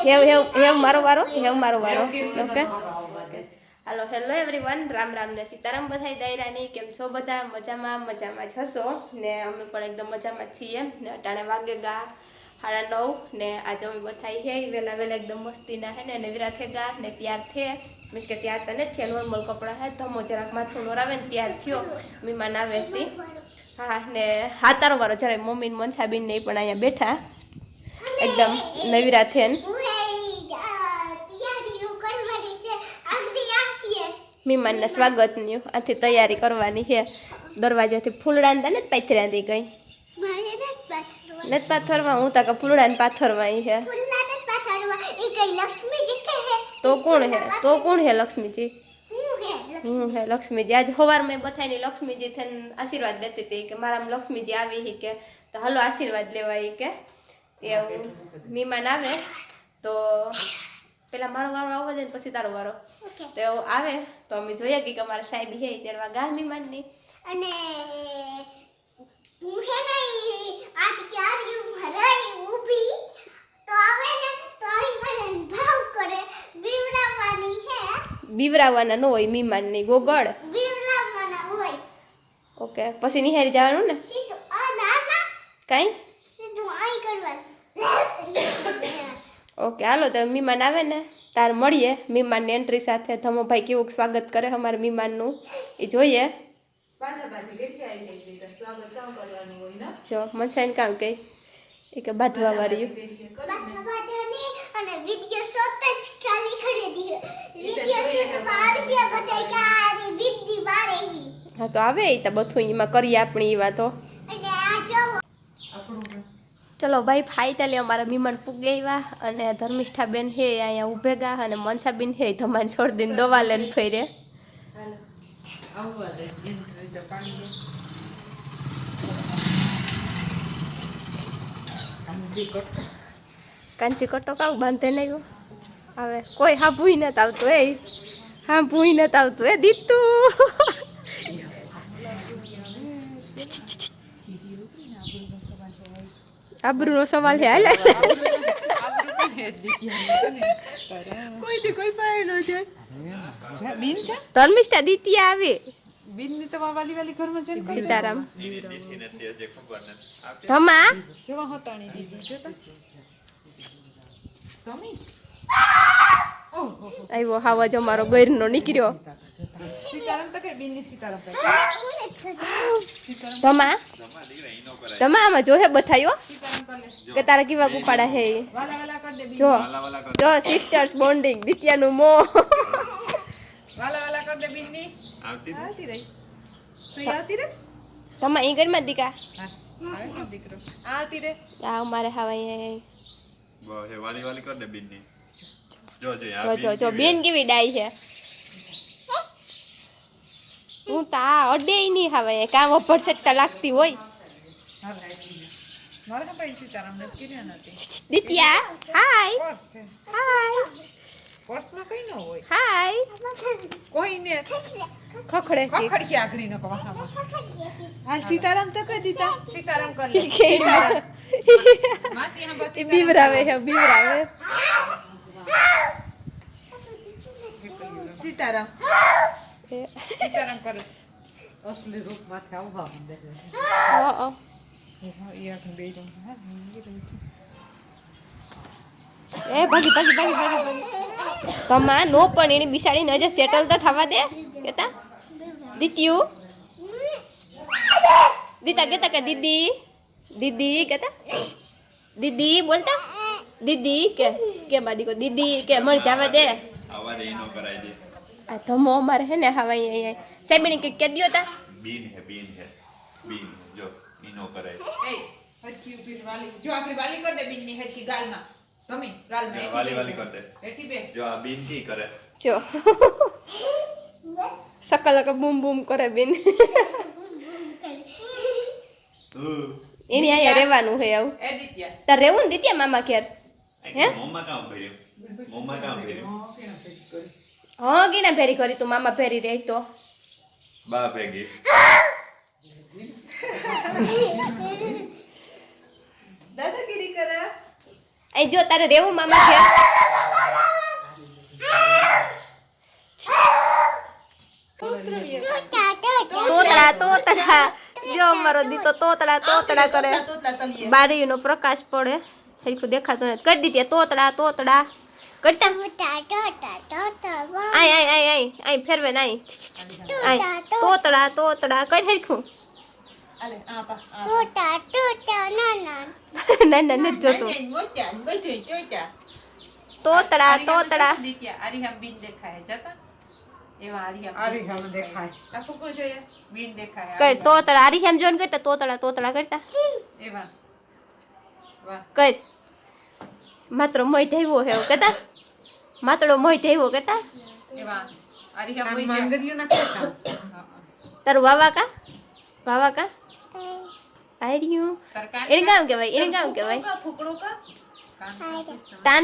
have મારો વારો okay હાલો hello everyone Ram Ram ને સીતારામ બધાય દાયરાની કેમ છો બધા મજામાં જ હશો ને અમે પણ એકદમ મજામાં છીએ ને અટાણે વાગે ગા 9:30 ને આજે અમે બધાય હે વેલા એકદમ મસ્તીના હે ને વિરાત હે ગા ને તૈયાર થે મીન્સ કે તૈયાર તને થયા નોર્મલ કપડા હે ધમો જરાક માથું નોરાવે ને તૈયાર થયો મીમાન આવે તી હા ને હાતારો વારો જ્યારે મમ્મી ને મનસાબીન ને પણ અહીંયા બેઠા એકદમ નવીરા થેન મીમાનના સ્વાગતની આથી તૈયારી કરવાની છે દરવાજાથી ફૂલડા ને પાથર્યા ગઈ નથી પાથરવા હું તાકા ફૂલડા ને પાથરવા છે તો કોણ હે લક્ષ્મીજી હું હે લક્ષ્મીજી આજ સવાર મેં બધાની લક્ષ્મીજી થઈને આશીર્વાદ દેતી હતી કે મારા લક્ષ્મીજી આવી કે તો હાલો આશીર્વાદ લેવા કે એવું મીમાન આવે તો પેલા મારો વારો આવવા દે ને પછી તારો વારો તો આવે તો અમે જોઈએ કે અમારા સાહેબ હે તેરવા ગા મીમાનની અને હું હે નહીં આજ ક્યારે હરાઈ ઊભી તો આવે ને તો આઈ કરે ભાવ કરે બીવરાવાની હે બીવરાવાના ન હોય મીમાનની ગોગળ બીવરાવાના હોય ઓકે પછી નિહારી જવાનું ને સીધું આ ના ના કાઈ સીધું આઈ કરવાનું ઓકે હાલો તો મીમાન આવે ને તાર મળીએ મીમાનની એન્ટ્રી સાથે ધમોભાઈ કેવું સ્વાગત કરે અમારે મીમાનનું એ જોઈએ જો મનસાઈને કામ કઈ એ કે બાંધવા વાળી હા તો આવે એ તો બધું એમાં કરીએ આપણી એ વાતો ચલો ભાઈ ફાઇનલી અમારા મીમાન પૂગે આવ્યા અને ધર્મિષ્ઠાબેન હે અહીંયા ઊભે ગા અને મનસાબેન હે ધમાન છોડ દઈને દવા લઈને ફેરે કાંચી કટો કાવ બાંધે નહીં આવે કોઈ હા ભૂઈ નથી આવતું હા ભૂઈ નથી આવતું દીતું આબરૂનો સવાલ છે હાલે કોઈ પાયેલો છે ધર્મિષ્ઠા દીતિયા આવે બિનની તો વાલી ઘરમાં છે સીતારામ ધમા જેવા હોતાણી દીદી જો તો તમી આયો હાવા અમારો ગઈરનો નીકળ્યો સીતારામ તો કે બિનની સીતારામ ધમા આમાં જો હે બતાયો કે તારા કેવા ઉપાડા હે જો સિસ્ટર્સ બોન્ડિંગ દિત્યાનું મો વાલા કર દે બિન્ની આવતી રહી તું આવતી રે તમા ઈ ઘરમાં દીકા આવે દીકરો આવતી રે આ મારે હવાઈ બો હે વાલી કર દે બિન્ની જો બેન કેવી ડાઈ છે હું તા અડે ની હવાઈ કામ ઉપર સટ્ટા લાગતી હોય મારે તો પૈસા સીતારામ ને કિને નથી દિત્યા હાય પર્સમાં કઈ ન હોય હાય કોઈને ખખડે ખખડકી આખડી ન કવામાં હા સીતારામ તો કહી દીધા સીતારામ કર લે માસી હા બસ બીવરાવે સીતારામ કરે અસલી રૂપ માથે આવવા માંડે હા એ ભાગી કમા નો પણ એની બિસાડીને હજે સેટલ તો થવા દે કેતા દીત્યુ કેતા કે દીદી કેતા દીદી બોલતા દીદી કે બાદી કો દીદી કે મર જાવા દે આવા દે નો કરાઈ દે આ ધમો અમારે હે ને હવાઈ અહીંયા સાહેબણી કે દયો તા બીન હે જો ઈનો કરાય એ હરકી ઉભી વાલી જો આપણી વાલી કર દે બીન ની હરકી ગાલમાં તમે ગાલમાં વાલી કર દે એઠી બે જો આ બીન કી કરે જો સકલ કે બૂમ કરે બીન એની આયા રહેવાનું હે આવું એ દિત્યા તાર રહેવું ને દિત્યા મામા ઘેર હે મમ્મા કામ કર્યું હા ગીના ભેરી કરી તું મામા ભેરી રહી તો બા ભેગી દાદાગીરી કરે અહીં જો તારે રેવું મામા ઘેર તોતડા જો અમારો દીતો તોતડા કરે બારીનો પ્રકાશ પડે હરખું દેખાતું નથી કરી દીધી તોતડા કરતા આઈ ફેરવે આઈ તોતડા કઈ હરખું ના નથી જોતું તોતડા કર તોતડા આરીહમ જોન કરતા તોતડા કરતા કર માત્ર મોય ઢેવો હે કેતા માતડો મોય ઢેવો કેતા તારું વાવા કા આર્યું એને કામ કહેવાય ટાન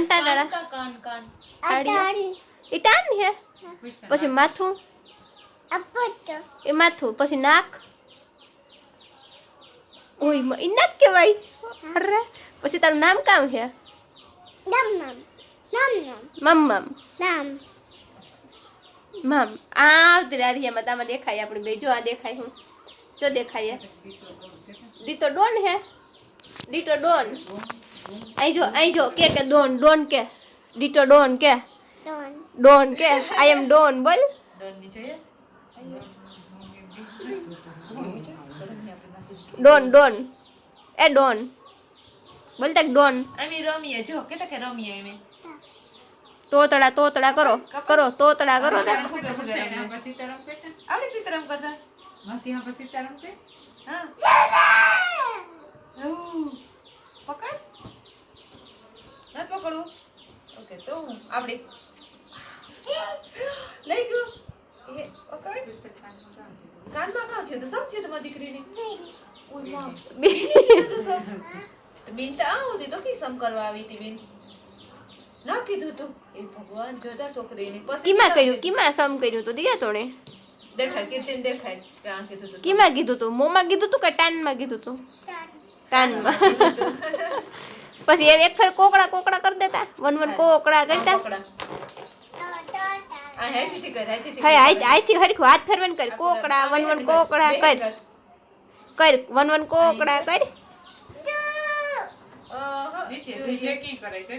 એ ટાન હે પછી માથું એ માથું પછી નાક ઓય એ નાક કહેવાય અરે પછી તારું નામ કામ છે મમ આવતી રારી એમાં તામાં દેખાય આપણે બે જો આ દેખાય હું જો દેખાય દીતો ડોન હે દીતો ડોન આઈ જો કે ડોન કે દીતો ડોન કે આઈ એમ ડોન બોલ ડોન એ ડોન બોલ તક ડોન અમે રમીએ જો કેતા કે રમીએ અમે તોતડા કરો તોતડા કરો આવડી સીતારામ કરતા માસી હા પછી સીતારામ કે હા પકડ ન પકડું ઓકે તો હું આવડી લઈ ગયું એ પકડ કાનમાં કાં છે તો સમજે તો મારી દીકરીને ઓય માં બેન તો આવતી તો કી સમ કરવા આવી હતી બેન ના કીધું તું એ ભગવાન જોતા છોકરીને પછી કીમાં સમ કર્યું તો દિયા તોણે દેખાય કીર્તિન દેખાય કાં કીધું તું કીમાં કીધું તું મોમાં કીધું તું કે ટાનમાં કીધું તું ટાનમાં પછી એક ફેર કોકડા કરી દેતા વન કોકડા કરતા આ હેથી કર આઈથી હરખું હાથ ફેરવન કર કોકડા વન કોકડા કર વન કોકડા કર ચેકિંગ કરે છે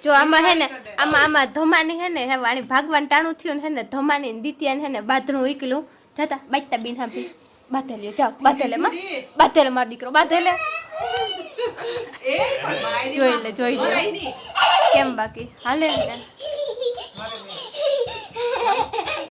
જો આમાં હે ને આમાં ધમાની હે ને હે વાણી ભાગવાન ટાણું થયું હે ને ધમાની દીતિયા હે ને બાથરૂમ ઉકલું જતા બાજતા બીન હાપી બાથે લ્યો જાઓ બાથે લે મારો દીકરો બાથે લે જોઈ લે કેમ બાકી હાલે